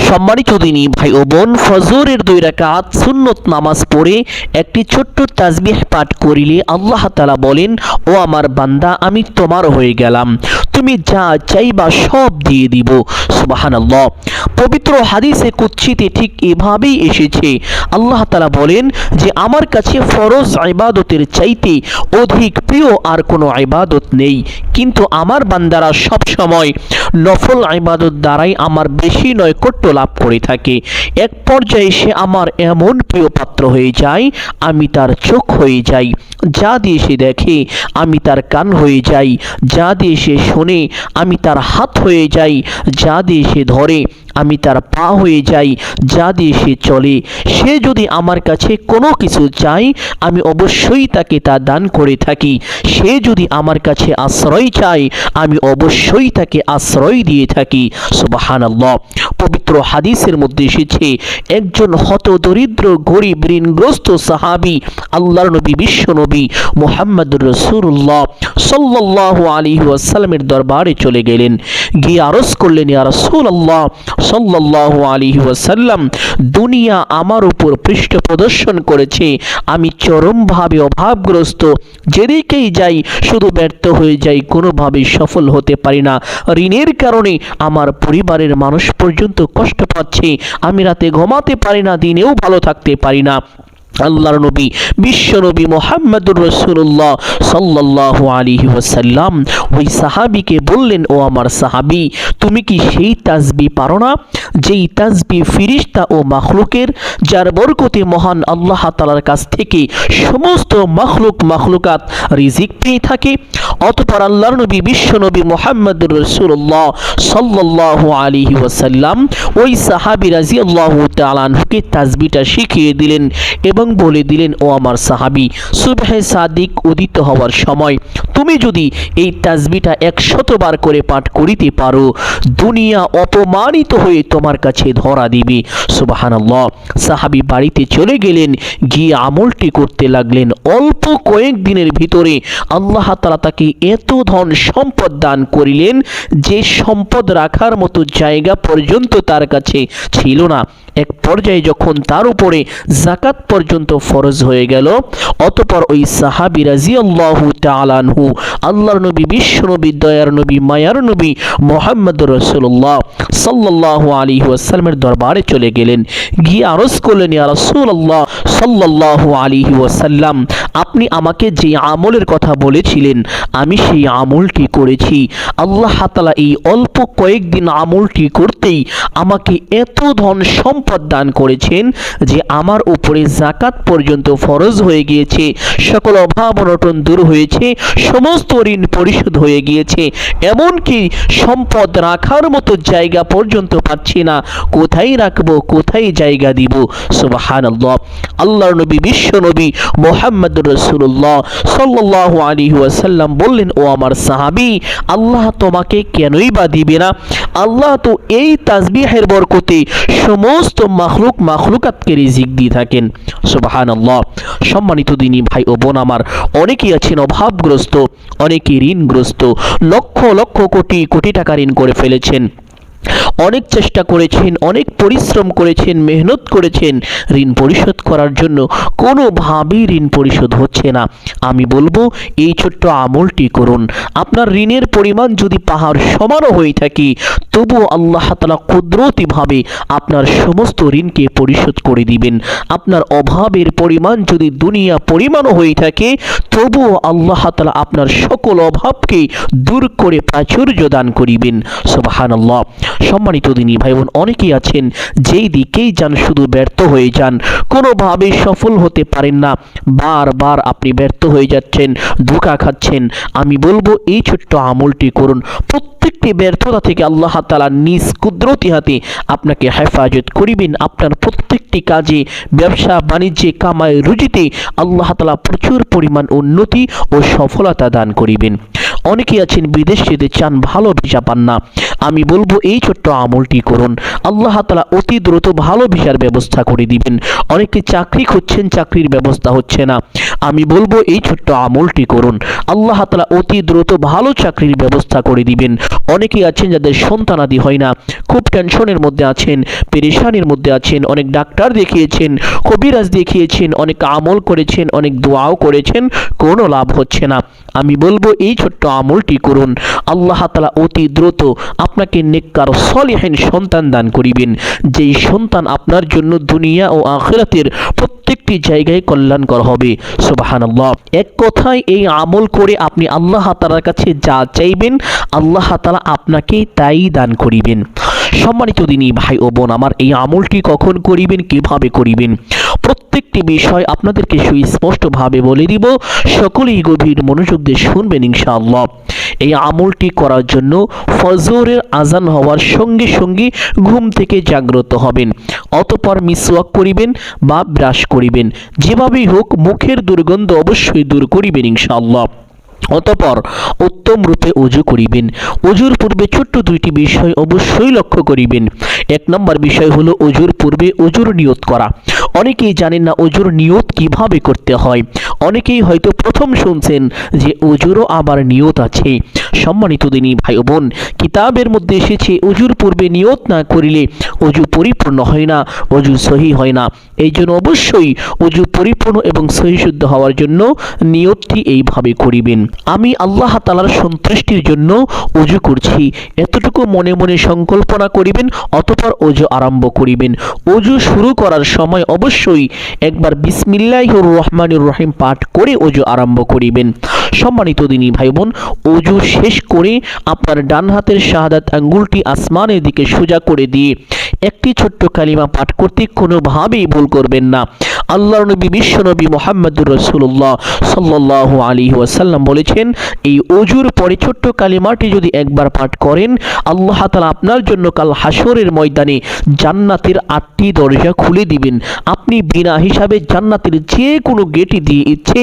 সম্মানিত দিনী ভাই ও বোন, ফজরের 2 রাকাত সুন্নত নামাজ পড়ে একটি ছোট্ট তাসবিহ পাঠ করিলে আল্লাহ তাআলা বলেন, ও আমার বান্দা, আমি তোমার হয়ে গেলাম, তুমি যা চাইবা সব দিয়ে দিব। সুবহানাল্লাহ। পবিত্র হাদিসে কুদসিতে ঠিক এভাবেই এসেছে। আল্লাহ তাআলা বলেন যে আমার কাছে ফরজ ইবাদতের চাইতে অধিক প্রিয় আর কোনো ইবাদত নেই, কিন্তু আমার বান্দারা সব সময় নফল ইবাদত দ্বারাই আমার বেশি নৈকট্য লাভ করে থাকে। এক পর্যায়ে সে আমার এমন প্রিয় পাত্র হয়ে যায়, আমি তার চোখ হয়ে যাই, যা দিয়ে সে দেখে আমি তার কান হয়ে যাই, যা দিয়ে সে শোনে আমি তার হাত হয়ে যাই, যা দিয়ে সে ধরে আমি তার পা হয়ে যাই, যা দিয়ে সে চলে। সে যদি আমার কাছে কোনো কিছু চায়, আমি অবশ্যই তাকে তা দান করে থাকি। সে যদি আমার কাছে আশ্রয় চায়, আমি অবশ্যই তাকে আশ্রয় দিয়ে থাকি। সুবহানাল্লাহ। পবিত্র হাদিসের মধ্যে এসেছে, একজন হতদরিদ্র গরিব ঋণগ্রস্ত সাহাবী আল্লাহর নবী বিশ্ব নবী মুহাম্মদুর রাসূলুল্লাহ সাল্লাল্লাহু আলাইহি ওয়াসাল্লামের দরবারে চলে গেলেন। গিয়ে আরজ করলেন, ইয়া রাসূলুল্লাহ সাল্লাল্লাহু আলাইহি ওয়াসাল্লাম, দুনিয়া আমার উপর পৃষ্ঠ প্রদর্শন করেছে, আমি চরমভাবে অভাবগ্রস্ত, যেদিকেই যাই শুধু ব্যর্থ হয়ে যাই, কোনোভাবেই সফল হতে পারি না। ঋণের কারণে আমার পরিবারের মানুষ পর্যন্ত কষ্ট পাচ্ছে, আমি রাতে ঘুমাতে পারি না, দিনেও ভালো থাকতে পারি না। আল্লাহর নবী বিশ্ব নবী মুহাম্মদুর রাসূলুল্লাহ সাল্লাল্লাহু আলাইহি ওয়াসাল্লাম ওই সাহাবীকে বললেন, ও আমার সাহাবী, তুমি কি সেই তাসবিহ পারো না যেই তাসবিহ ফেরেশতা ও মাখলুকের, যার বরকতে মহান আল্লাহ তাআলার কাছ থেকে সমস্ত মাখলুকাত রিজিক পেয়ে থাকে? অতঃপর আল্লাহর নবী বিশ্ব নবী মুহাম্মদুর রাসূলুল্লাহ সাল্লাল্লাহু আলাইহি ওয়াসাল্লাম ওই সাহাবী রাদিয়াল্লাহু তাআলা আনহুকে তাসবিহটা শিখিয়ে দিলেন এবং বলে দিলেন, ও আমার সাহাবী, সুবহে সাদিক উদিত হওয়ার সময় তুমি যদি এই তাসবিহটা 100 বার করে পাঠ করিতে পারো, দুনিয়া অপমানিত হয়ে তোমার কাছে ধরা দিবে। সুবহানাল্লাহ। সাহাবী বাড়িতে চলে গেলেন, গিয়ে আমলটি করতে লাগলেন। অল্প কয়েকদিনের ভিতরে আল্লাহ তাআলা তাকে এত ধন সম্পদ দান করিলেন যে সম্পদ রাখার মতো জায়গা পর্যন্ত তার কাছে ছিল না। এক পর্যায়ে যখন তার উপরে যাকাত পর্যন্ত ফরজ হয়ে গেল, অতঃপর ওই সাহাবী রাদিয়াল্লাহু তাআলা আনহু আল্লাহর নবী বিশ্ব নবী দয়ার নবী মায়ার নবী মুহাম্মদুর রাসূলুল্লাহ সাল্লাল্লাহু আলাইহি ওয়াসাল্লামের দরবারে চলে গেলেন। গিয়ে আরজ করলেন, ইয়া রাসূলুল্লাহ সাল্লাল্লাহু আলাইহি ওয়াসাল্লাম, আপনি আমাকে যে আমলের কথা বলেছিলেন আমি সেই আমলটি করেছি। আল্লাহ তাআলা এই অল্প কয়েকদিন আমলটি করতেই আমাকে এত ধন সম্পদ দান করেছেন যে আমার উপরে যাকাত পর্যন্ত ফরজ হয়ে গিয়েছে, সকল অভাব অনটন দূর হয়েছে, সমস্ত ঋণ পরিশোধ হয়ে গিয়েছে, এমনকি সম্পদ রাখার মতো জায়গা পর্যন্ত পাচ্ছি না, কোথায় রাখবো, কোথায় জায়গা দিব। সুবহানাল্লাহ। আল্লাহর নবী বিশ্ব নবী মুহাম্মদুর রাসূলুল্লাহ সাল্লাল্লাহু আলাইহি ওয়াসাল্লাম বললেন, ও আমার সাহাবী, আল্লাহ তোমাকে কেনই বা দিবে না? আল্লাহ তো এই তাসবিহের বরকতে সমস্ত মাখলুকাতকে রিজিক দিয়ে থাকেন। সুবহানাল্লাহ। সম্মানিত দিনী ভাই ও বোন আমার, অনেকেই আছেন অভাবগ্রস্ত, অনেকে ঋণগ্রস্ত, লক্ষ লক্ষ কোটি কোটি টাকা ঋণ করে ফেলেছেন। অনেক চেষ্টা করেছেন, অনেক পরিশ্রম করেছেন, মেহনত করেছেন ঋণ পরিশোধ করার জন্য, কোনোভাবেই ঋণ পরিশোধ হচ্ছে না। আমি বলবো এই ছোট্ট আমলটি করুন। আপনার ঋণের পরিমাণ যদি পাহাড় সমানও হয়ে থাকে, তবুও আল্লাহ তাআলা কুদরতিভাবে আপনার সমস্ত ঋণকে পরিশোধ করে দিবেন। আপনার অভাবের পরিমাণ যদি দুনিয়া পরিমাণও হয়ে থাকে, তবুও আল্লাহ তাআলা আপনার সকল অভাবকে দূর করে প্রাচুর্য দান করিবেন। সুবহানাল্লাহ। সম্মানিত দিনী ভাই বোন, অনেকেই আছেন যেই দিকেই যান শুধু ব্যর্থ হয়ে যান, কোনোভাবে সফল হতে পারেন না, বারবার আপনি ব্যর্থ হয়ে যাচ্ছেন, ধোঁকা খাচ্ছেন। আমি বলবো এই ছোট্ট আমলটি করুন। প্রত্যেকটি ব্যর্থতা থেকে আল্লাহ তাআলা নিজ কুদরতি হাতে আপনাকে হেফাজত করিবেন। আপনার প্রত্যেকটি কাজে, ব্যবসা বাণিজ্যে, কামাই রুজিতে আল্লাহ তাআলা প্রচুর পরিমাণ উন্নতি ও সফলতা দান করিবেন। অনেকে আছেন বিদেশ যেতে চান, ভালো ভিসা পান না, আমি বলবো এই ছোট্ট আমলটি করুন, আল্লাহ তাআলা অতি দ্রুত ভালো ভিসার ব্যবস্থা করে দিবেন। অনেকে চাকরি খুঁজছেন, চাকরির ব্যবস্থা হচ্ছে না, আমি বলবো এই ছোট্ট আমলটি করুন, আল্লাহ তাআলা অতি দ্রুত ভালো চাকরির ব্যবস্থা করে দিবেন। অনেকেই আছেন যাদের সন্তানাদি হয় না, খুব টেনশনের মধ্যে আছেন, পেরেশানির মধ্যে আছেন, অনেক ডাক্তার দেখিয়েছেন, কবিরাজ দেখিয়েছেন, অনেক আমল করেছেন, অনেক দোয়াও করেছেন, কোনো লাভ হচ্ছে না। আমি বলবো এই ছোট্ট আমলটি করুন, আল্লাহ তাআলা অতি দ্রুত আপনাকে নেককার সলিহিন সন্তান দান করিবেন, যেই সন্তান আপনার জন্য দুনিয়া ও আখিরাতের প্রত্যেকটি জায়গায় কল্যাণকর হবে। সুবহানাল্লাহ। এক কথায় এই আমল করে আপনি আল্লাহ তাআলার কাছে যা চাইবেন আল্লাহ তাআলা আপনাকে তাই দান করিবেন। সম্মানিত দিনী ভাই ও বোন আমার, এই আমলটি কখন করিবেন, কিভাবে করিবেন, প্রত্যেকটি বিষয় আপনাদেরকে সুস্পষ্টভাবে বলে দিব। সকলেই গভীর মনোযোগ দিয়ে শুনবেন ইনশাআল্লাহ। এই আমলটি করার জন্য ফজরের আজান হওয়ার সঙ্গে সঙ্গে ঘুম থেকে জাগ্রত হবেন, অতঃপর মিসওয়াক করিবেন বা ব্রাশ করিবেন, যেভাবেই হোক মুখের দুর্গন্ধ অবশ্যই দূর করিবেন ইনশাআল্লাহ। অতঃপর উত্তম রূপে ওযু করিবেন। ওযুর পূর্বে ছোট্ট দুইটি বিষয় অবশ্যই লক্ষ্য করিবেন। এক নম্বর বিষয় হলো ওযুর পূর্বে ওযুর নিয়ত করা। অনেকেই জানেন না ওযুর নিয়ত কিভাবে করতে হয়, অনেকেই হয়তো প্রথম শুনছেন যে ওযুরও আবার নিয়ত আছে। সম্মানিত দিনী ভাই ও বোন, কিতাবের মধ্যে এসেছে ওযুর পূর্বে নিয়ত না করিলে ওযু পরিপূর্ণ হয় না, ওযু সহি হয় না। এই জন্য অবশ্যই ওযু পরিপূর্ণ এবং সহিশুদ্ধ হওয়ার জন্য নিয়তটি এইভাবে করিবেন। আমি আল্লাহ তাআলার সন্তুষ্টির জন্য ওযু করছি, এতটুকু মনে মনে সংকল্পনা করিবেন, অতঃপর ওযু আরম্ভ করিবেন। ওযু শুরু করার সময় অবশ্যই একবার বিসমিল্লাহির রহমানির রহিম পাঠ করে ওযু আরম্ভ করিবেন। সম্মানিত দিনী ভাই বোন, ওযু শেষ করে আপনার ডান হাতের শাহাদাত আঙ্গুলটি আসমানের দিকে সোজা করে দিয়ে একটি ছোট্ট কালিমা পাঠ করতে কোনোভাবেই ভুল করবেন না। আল্লাহর নবী বিশ্বনবী মুহাম্মদুর রাসূলুল্লাহ সাল্লাল্লাহু আলাইহি ওয়াসাল্লাম বলেছেন, এই ওযুর পরে ছোট্ট কালিমাটি যদি একবার পাঠ করেন আল্লাহ তাআলা আপনার জন্য কাল হাসরের ময়দানে জান্নাতের 8টি দরজা খুলে দিবেন। আপনি বিনা হিসাবে জান্নাতের যে কোনো গেটে দিয়ে ইচ্ছে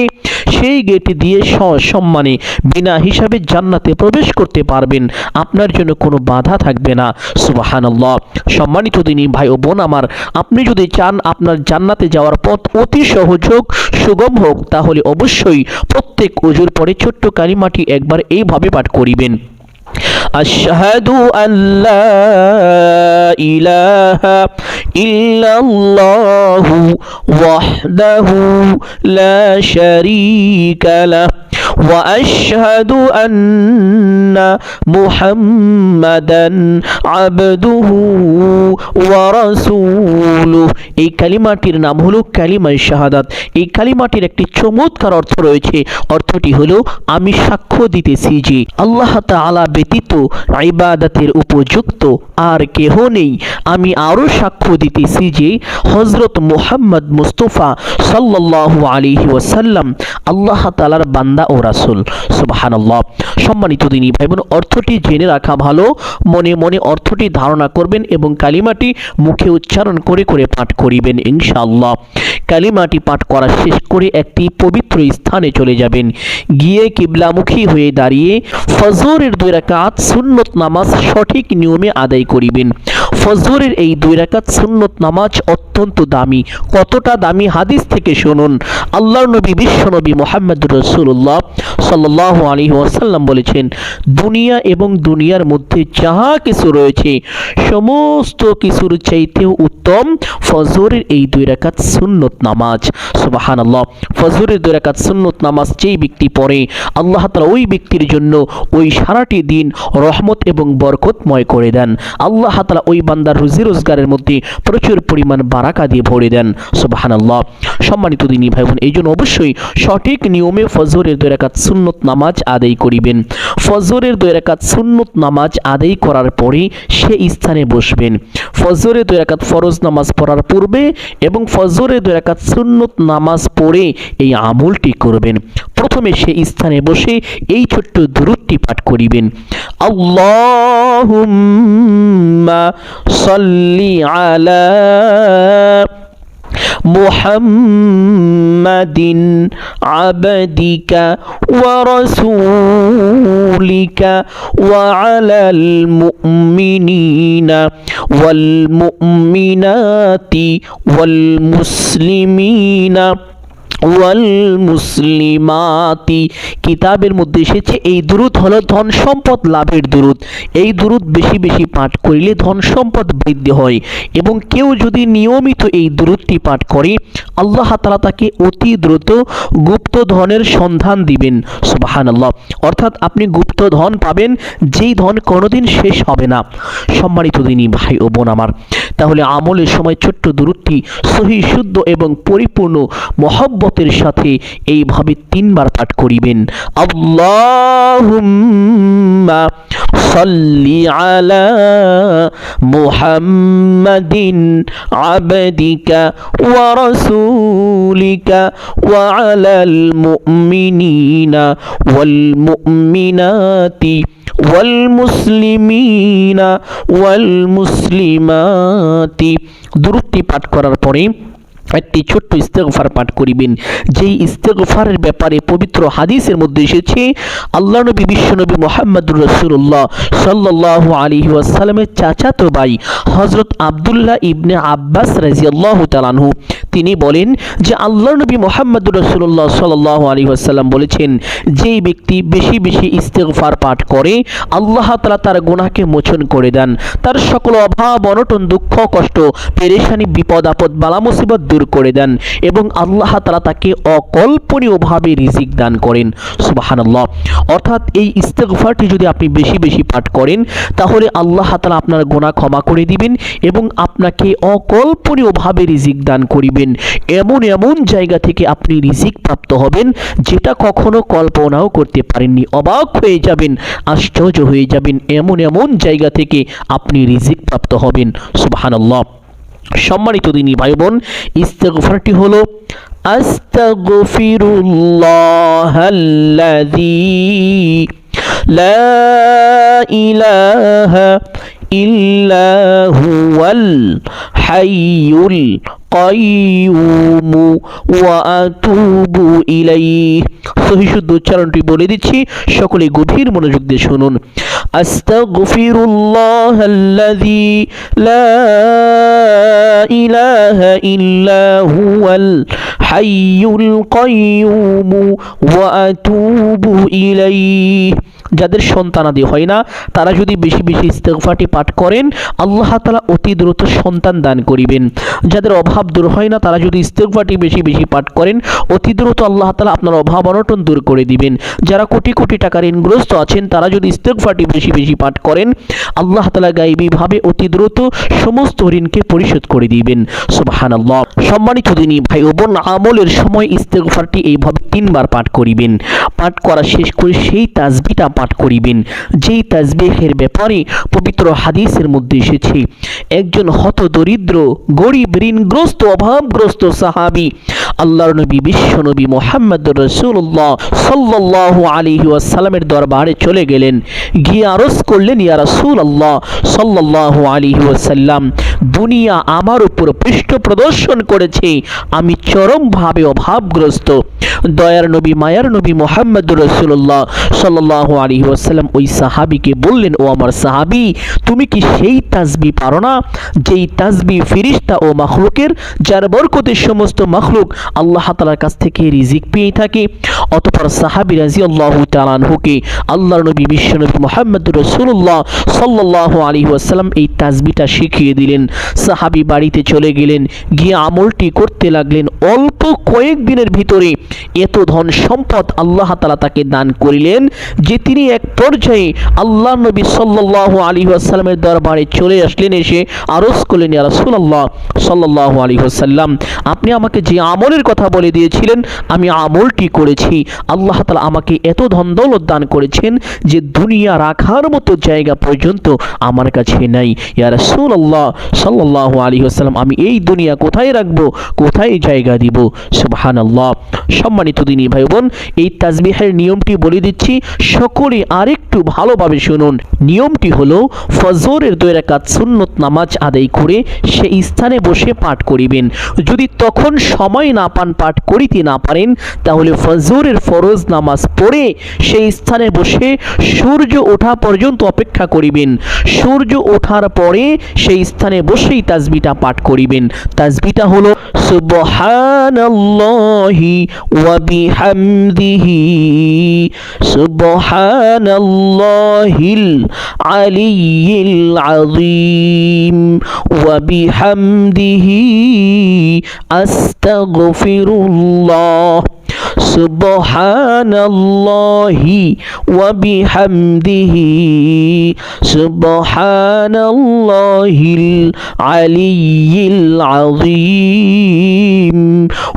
সেই গেটে দিয়ে সসম্মানে বিনা হিসাবে জান্নাতে প্রবেশ করতে পারবেন, আপনার জন্য কোনো বাধা থাকবে না। সুবহানাল্লাহ। সম্মানিত দিনী ভাই ও বোন আমার, আপনি যদি চান আপনার জান্নাতে যাওয়ার পথ অতি সহজ হোক, সুগম হোক, তাহলে অবশ্যই প্রত্যেক ওযুর পরে ছোট্ট কালিমাটি একবার এইভাবে পাঠ করিবেন। আশহাদু আল্লা ইলাহা ইল্লাল্লাহু ওয়াহদাহু লা শারীকা লাহু ওয়া আশহাদু আন্না মুহাম্মাদান আবদুহু ওয়া রাসূলুহু। এই কালিমাটির নাম হলো কালিমায়ে শাহাদাত। এই কালিমাটির একটি চমৎকার অর্থ রয়েছে। অর্থটি হলো আমি সাক্ষ্য দিতেছি যে আল্লাহ তাআলা ব্যতীত ইবাদতের উপযুক্ত আর কেহ নেই। আমি আরো সাক্ষ্য দিতেছি যে হযরত মুহাম্মদ মুস্তাফা সাল্লাল্লাহু আলাইহি ওয়াসাল্লাম আল্লাহ তাআলার বান্দা ও রাসূল। সুবহানাল্লাহ। সম্মানিত দিনী ভাই বোন, অর্থটি জেনে রাখা ভালো, মনে মনে অর্থটি ধারণা করবেন এবং কালিমাটি মুখে উচ্চারণ করে করে পাঠ করিবেন ইনশাআল্লাহ। কালিমাটি পাঠ করা শেষ করে একটি পবিত্র স্থানে চলে যাবেন, গিয়ে কিবলামুখী হয়ে দাঁড়িয়ে ফজরের 2 রাকাত সুন্নত নামাজ সঠিক নিয়মে আদায় করিবেন। ফজরের এই 2 রাকাত সুন্নত নামাজ অত্যন্ত দামি। কতটা দামি হাদিস থেকে শুনুন। আল্লাহর নবী বিশ্বনবী মুহাম্মদুর রাসূলুল্লাহ সাল্লাল্লাহু আলাইহি ওয়াসাল্লাম বলেছেন, দুনিয়া এবং দুনিয়ার মধ্যে যাহা কিছু রয়েছে সমস্ত কিছুর চাইতেও উত্তম ফজরের এই 2 রাকাত সুন্নত নামাজ। সুবহানাল্লাহ। ফজরের 2 রাকাত সুন্নত নামাজ যেই ব্যক্তি পড়ে আল্লাহ তাআলা ওই ব্যক্তির জন্য ওই সারাটি দিন রহমত এবং বরকতময় করে দেন। আল্লাহ তাআলা ওই বান্দার রুজি রোজগারের মধ্যে প্রচুর পরিমাণ বারাকা দিয়ে ভরে দেন। সুবহানাল্লাহ। সম্মানিত দিনী ভাই বোন, এই জন্য অবশ্যই সঠিক নিয়মে ফজরের 2 রাকাত সুন্নত নামাজ আদায় করিবেন। ফজরের 2 রাকাত সুন্নত নামাজ আদায় করার পরে সে স্থানে বসবেন। ফজরের 2 রাকাত ফরজ নামাজ পড়ার পূর্বে এবং ফজরের 2 রাকাত সুন্নত নামাজ পড়ে এই আমলটি করবেন। প্রথমে সে স্থানে বসে এই ছোট্ট দুরূদটি পাঠ করিবেন। আল্লাহুম্মা সাল্লি আলা মুহাম্মাদিন আবদিকা ওয়া রাসূলিকা ওয়া আলাল মুমিনিনা ওয়াল মুমিনাতি ওয়াল মুসলিমিনা ওয়াল মুসলিমাতি, কিতাবের মধ্যে এসেছে এই দুরূদ হলো ধন সম্পদ লাভের দুরূদ। এই দুরূদ বেশি বেশি পাঠ করিলে ধন সম্পদ বৃদ্ধি হয়, এবং কেউ যদি নিয়মিত এই দুরূদটি পাঠ করে আল্লাহ তাআলা তাকে অতি দ্রুত গুপ্ত ধনের সন্ধান দিবেন। সুবহানাল্লাহ। অর্থাৎ আপনি গুপ্ত ধন পাবেন, যেই ধন কোনোদিন শেষ হবে না। সম্মানিত দিনী ভাই ও বোন আমার, তাহলে আমলের সময় ছোট্ট দুরূদটি সহিহ শুদ্ধ এবং পরিপূর্ণ মহব্বতের সাথে এইভাবে 3 বার পাঠ করিবেন। আল্লাহুম্মা সাল্লি আলা মুহাম্মাদিন আবদিকা ওয়া রাসূলিকা ওয়া আলাল মুমিনিনা ওয়াল মুমিনাতি ওয়াল মুসলিমিনা ওয়াল মুসলিমাতি। দুরূদটি পাঠ করার পরে একটি ছোট্ট ইস্তেগফার পাঠ করিবেন, যেই ইস্তেগফারের ব্যাপারে পবিত্র হাদিসের মধ্যে এসেছে আল্লাহ নবী বিশ্বনবী মুহাম্মদুর রাসূলুল্লাহ সাল্লাল্লাহু আলাইহি ওয়াসাল্লামের চাচাতো ভাই হযরত আব্দুল্লাহ ইবনে আব্বাস রাদিয়াল্লাহু তাআলা আনহু তিনি বলেন যে আল্লাহ নবী মুহাম্মদুর রাসূলুল্লাহ সাল্লাল্লাহু আলাইহি ওয়াসাল্লাম বলেছেন, যেই ব্যক্তি বেশি বেশি ইস্তেগফার পাঠ করে আল্লাহ তাআলা তার গুনাহকে মোচন করে দেন, তার সকল অভাব অনটন দুঃখ কষ্ট পেরেশানি বিপদ আপদ বালা মুসিবত দূর করে দেন, এবং আল্লাহ তাআলা তাকে অকল্পনীয়ভাবে রিজিক দান করেন। সুবহানাল্লাহ। অর্থাৎ এই ইস্তেগফারটি যদি আপনি বেশি বেশি পাঠ করেন তাহলে আল্লাহ তাআলা আপনার গুনাহ ক্ষমা করে দিবেন এবং আপনাকে অকল্পনীয়ভাবে রিজিক দান করিবেন। এমন এমন জায়গা থেকে আপনি রিজিক প্রাপ্ত হবেন যেটা কখনো কল্পনাও করতে পারেননি। অবাক হয়ে যাবেন, আশ্চর্য হয়ে যাবেন, এমন এমন জায়গা থেকে আপনি রিজিক প্রাপ্ত হবেন। সুবহানাল্লাহ। সম্মানিত দিনী ভাই বোন, ইস্তেগফারটি হলো আস্তাগফিরুল্লাহাল্লাযী লা ইলাহা ইল্লা হুয়াল হাইয়ুল কাইয়ুম ওয়া আতুবু ইলাইহি। সহিহ শুদ্ধ উচ্চারণটি বলে দিচ্ছি, সকলে গভীর মনোযোগ দিয়ে শুনুন। আস্তাগফিরুল্লাহাল্লাযী লা ইলাহা ইল্লা হুয়াল হাইয়ুল কাইয়ুম ওয়া আতুবু ইলাইহি। যাদের সন্তানাদি হয় না তারা যদি বেশি বেশি ইস্তেগফারটি পাঠ করেন আল্লাহ তাআলা অতি দ্রুত সন্তান দান করিবেন। যাদের অভাব দূর হয় না তারা যদি ইস্তেগফারটি বেশি বেশি পাঠ করেন অতি দ্রুত আল্লাহ তাআলা আপনার অভাব অনটন দূর করে দিবেন। যারা কোটি কোটি টাকা ঋণগ্রস্ত আছেন তারা যদি ইস্তেগফারটি বেশি বেশি পাঠ করেন আল্লাহ তাআলা গায়বীভাবে অতি দ্রুত সমস্ত ঋণকে পরিশোধ করে দিবেন। সুবহানাল্লাহ। সম্মানিত দিনী ভাই ও বোন, আমলের সময় ইস্তেগফারটি এইভাবে 3 বার পাঠ করিবেন। পাঠ করা শেষ করে সেই তাসবিহটা পাঠ করিবেন, যেই তাসবিহের ব্যাপারে পবিত্র হাদিসের মধ্যে এসেছে একজন হতদরিদ্র গরিব ঋণগ্রস্ত অভাবগ্রস্ত সাহাবী আল্লাহর নবী বিশ্বনবী মুহাম্মদুর রাসূলুল্লাহ সাল্লাল্লাহু আলাইহি ওয়াসাল্লামের দরবারে চলে গেলেন, গিয়ে আরজ করলেন, ইয়া রাসূলুল্লাহ সাল্লাল্লাহু আলাইহি ওয়াসাল্লাম, দুনিয়া আমার উপর পৃষ্ঠ প্রদর্শন করেছে, আমি চরমভাবে অভাবগ্রস্ত। দয়ার নবী মায়ার নবী মুহাম্মদুর রাসূলুল্লাহ সাল্লাল্লাহু আলাইহি ওয়াসাল্লাম ওই সাহাবীকে বললেন, ও আমার সাহাবী, তুমি কি সেই তাসবিহ পারো না যেই তাসবিহ ফেরেশতা ও মাখলুকের, যার বরকতে সমস্ত মাখলুক আল্লাহ তাআলার কাছ থেকে রিজিক পেয়ে থাকে? অতঃপর সাহাবী রাদিয়াল্লাহু তাআলা আনহুকে আল্লাহর নবী বিশ্বনবী মুহাম্মদুর রাসূলুল্লাহ সাল্লাল্লাহু আলাইহি ওয়াসাল্লাম এই তাসবিহটা শিখিয়ে দিলেন। সাহাবী বাড়িতে চলে গেলেন, গিয়ে আমলটি করতে লাগলেন। অল্প কয়েকদিনের ভিতরে এত ধন সম্পদ আল্লাহ তাআলা তাকে দান করিলেন যে তিনি এক পর্যায়ে আল্লাহ নবী সাল্লাল্লাহু আলাইহি ওয়াসাল্লামের দরবারে চলে আসলেন, এসে আরজ করলেন, ইয়া রাসূলুল্লাহ সাল্লাল্লাহু আলাইহি ওয়াসাল্লাম, আপনি আমাকে যে আমলের কথা বলে দিয়েছিলেন আমি আমলটি করেছি। আল্লাহ তাআলা আমাকে এত ধন দৌলত দান করেছেন যে দুনিয়া রাখার মতো জায়গা পর্যন্ত আমার কাছে নাই। ইয়া রাসূলুল্লাহ সাল্লাল্লাহু আলাইহি ওয়াসাল্লাম, আমি এই দুনিয়া কোথায় রাখবো, কোথায় জায়গা দিব? সুবহানাল্লাহ। সম্মানিত দিনী ভাই বোন, এই তাসবিহের নিয়মটি বলে দিচ্ছি, সকলে আরেকটু ভালোভাবে শুনুন। নিয়মটি হলো ফজরের 2 রাকাত সুন্নত নামাজ আদায় করে সেই স্থানে বসে পাঠ করিবেন। যদি তখন সময় না পান, পাঠ করিতে না পারেন, তাহলে ফজরের ফরজ নামাজ পড়ে সেই স্থানে বসে সূর্য ওঠা পর্যন্ত অপেক্ষা করিবেন। সূর্য ওঠার পরে সেই স্থানে বসেই তাসবিহটা পাঠ করিবেন। তাসবিহটা হলো সুবহানাল্লাহি ওয়া বিহামদিহি সুবহানাল্লাহিল আলিয়্যিল আযীম ওয়া বিহামদিহি আস্তাগফিরুল্লাহ সুবহানাল্লাহি ওয়া বিহামদিহি সুবহানাল্লাহিল আলিয়্যিল আযীম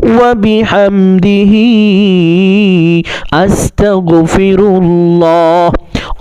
ওয়া বিহামদিহি আস্তাগফিরুল্লাহ।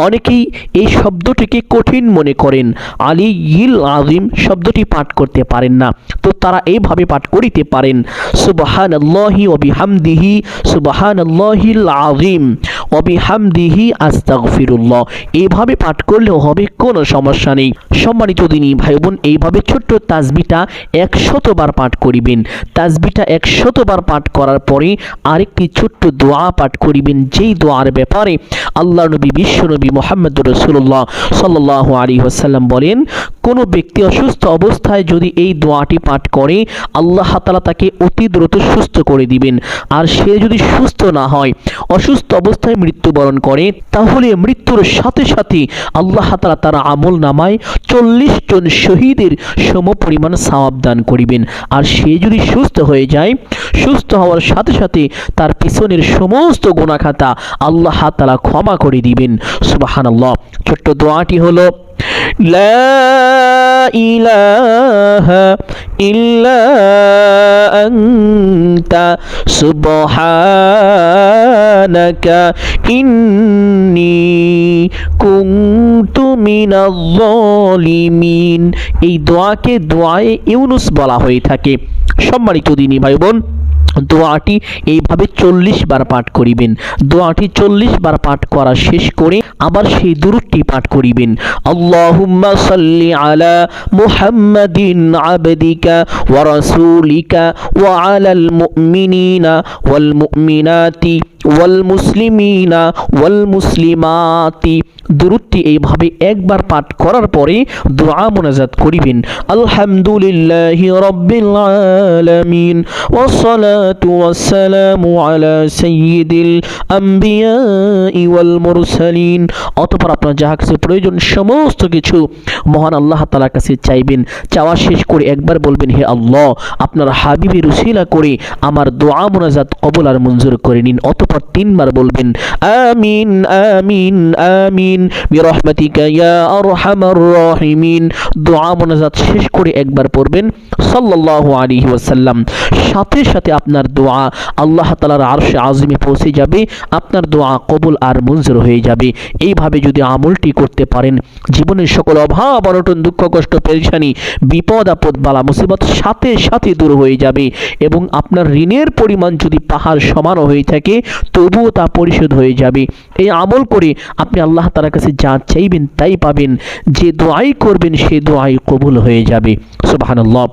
অনেকেই এই শব্দটিকে কঠিন মনে করেন, আলিয়্যিল আযীম শব্দটি পাঠ করতে পারেন না, তো তারা এইভাবে পাঠ করিতে পারেন, সুবহানাল্লাহি ওয়া বিহামদিহি সুবহানাল্লাহিল আযীম ওয়া বিহামদিহি আস্তাগফিরুল্লাহ। এইভাবে পাঠ করলেও হবে, কোনো সমস্যা নেই। সম্মানিত দিনী ভাই বোন, এইভাবে ছোট্ট তাসবিহটা 100 বার পাঠ করিবেন। তাসবিহটা 100 বার পাঠ করার পরে আরেকটি ছোট্ট দোয়া পাঠ করিবেন, যেই দোয়ার ব্যাপারে আল্লাহর নবী বিশ্বনবী মুহাম্মদুর রাসূলুল্লাহ সাল্লাল্লাহু আলাইহি ওয়াসাল্লাম বলেন, কোনো ব্যক্তি অসুস্থ অবস্থায় যদি এই দোয়াটি পাঠ করে, আল্লাহ তাআলা তাকে অতি দ্রুত সুস্থ করে দিবেন। আর সে যদি সুস্থ না হয়, অসুস্থ অবস্থায় মৃত্যুবরণ করে, তাহলে মৃত্যুর সাথে সাথে আল্লাহ তাআলা তার আমল নামায় 40 জন শহীদের সমপরিমাণ সওয়াব দান করিবেন। আর সে যদি সুস্থ হয়ে যায়, সুস্থ হওয়ার সাথে সাথে তার পিছনের সমস্ত গুনাহ খাতা আল্লাহ তাআলা ক্ষমা করে দিবেন। সুবহানাল্লাহ। ছোট্ট দোয়াটি হলো, লা ইলাহা ইল্লা আনতা সুবহানাকা ইন্নী কুনতু মিনাজ জালিমিন। এই দোয়াকে দোয়ায়ে ইউনুস বলা হয়ে থাকে। সম্মানিত দিনী ভাই বোন, দোয়াটি এইভাবে 40 বার পাঠ করিবেন। দোয়াটি 40 বার পাঠ করা শেষ করে আবার সেই দুরূদটি পাঠ করিবেন, আল্লাহুম্মা সাল্লি আলা মুহাম্মাদিন আবদিকা ওয়া রাসূলিকা ওয়া আলাল মুমিনিনা ওয়াল মুমিনাতি ওয়াল মুসলিমিনা ওয়াল মুসলিমাতি। দুরূদটি এইভাবে একবার পাঠ করার পরে দোয়া মোনাজাত করিবেন, আলহামদুলিল্লাহি রাব্বিল আলামিন ওয়াস সালাতু ওয়াস সালামু আলা সাইয়্যিদিল আমবিয়াই ওয়াল মুরসালিন। অতঃপর আপনার যাহা কিছু প্রয়োজন সমস্ত কিছু মহান আল্লাহ তাআলার কাছে চাইবেন। চাওয়া শেষ করে একবার বলবেন, হে আল্লাহ, আপনার হাবিবের উসিলা করে আমার দোয়া মোনাজাত কবুল আর মঞ্জুর করে নিন। অতঃপর 3 বার বলবেন, আমিন আমিন আমিন বিরহমাতিকা ইয়া আরহামার রাহিমিন। দোয়া মোনাজাত শেষ করে একবার পড়বেন সাল্লাল্লাহু আলাইহি ওয়াসাল্লাম। সাথে সাথে আপনার দোয়া আল্লাহ তাআলার আরশে আযিমে পৌঁছে যাবে, আপনার দোয়া কবুল আর মঞ্জুর হয়ে যাবে। এইভাবে যদি আমলটি করতে পারেন, জীবনের সকল অভাব অনটন দুঃখ কষ্ট পেরেশানি বিপদ আপদ বালা মুসিবত সাথে সাথে দূর হয়ে যাবে। এবং আপনার ঋণের পরিমাণ যদি পাহাড় সমান হয়ে থাকে, তবুও তা পরিশোধ হয়ে যাবে। এই আমল করে আপনি আল্লাহ তাআলার কাছে যা চাইবেন তাই পাবেন, যে দোয়াই করবেন সে দোয়াই কবুল হয়ে যাবে। সুবহানাল্লাহ।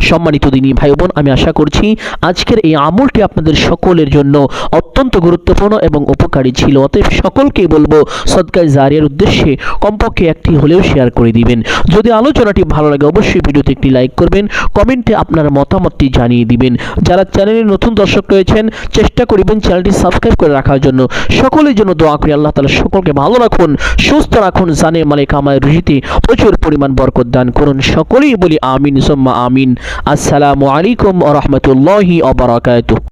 সম্মানিত দিনী ভাই বোন, আমি আশা করছি আজকের এই আমলটি আপনাদের সকলের জন্য অত্যন্ত গুরুত্বপূর্ণ এবং উপকারী ছিল। অতএব সকলকে বলবো, সদকায়ে জারিয়ার উদ্দেশ্যে কমপক্ষে একটি হলেও শেয়ার করে দিবেন। যদি আলোচনাটি ভালো লাগে অবশ্যই ভিডিওতে একটি লাইক করবেন, কমেন্টে আপনার মতামতটি জানিয়ে দিবেন। যারা চ্যানেলে নতুন দর্শক রয়েছেন, চেষ্টা করবেন চ্যানেলটি সাবস্ক্রাইব করে রাখার জন্য। সকলের জন্য দোয়া করি, আল্লাহ তাআলা সকলকে ভালো রাখুন, সুস্থ রাখুন, জানে মালে কামায় রুজিতে প্রচুর পরিমাণ বরকত দান করুন। সকলেই বলি আমিন সুম্মা আমিন। আসসালামু আলাইকুম ওয়া রাহমাতুল্লাহি ওয়া বারাকাতুহু।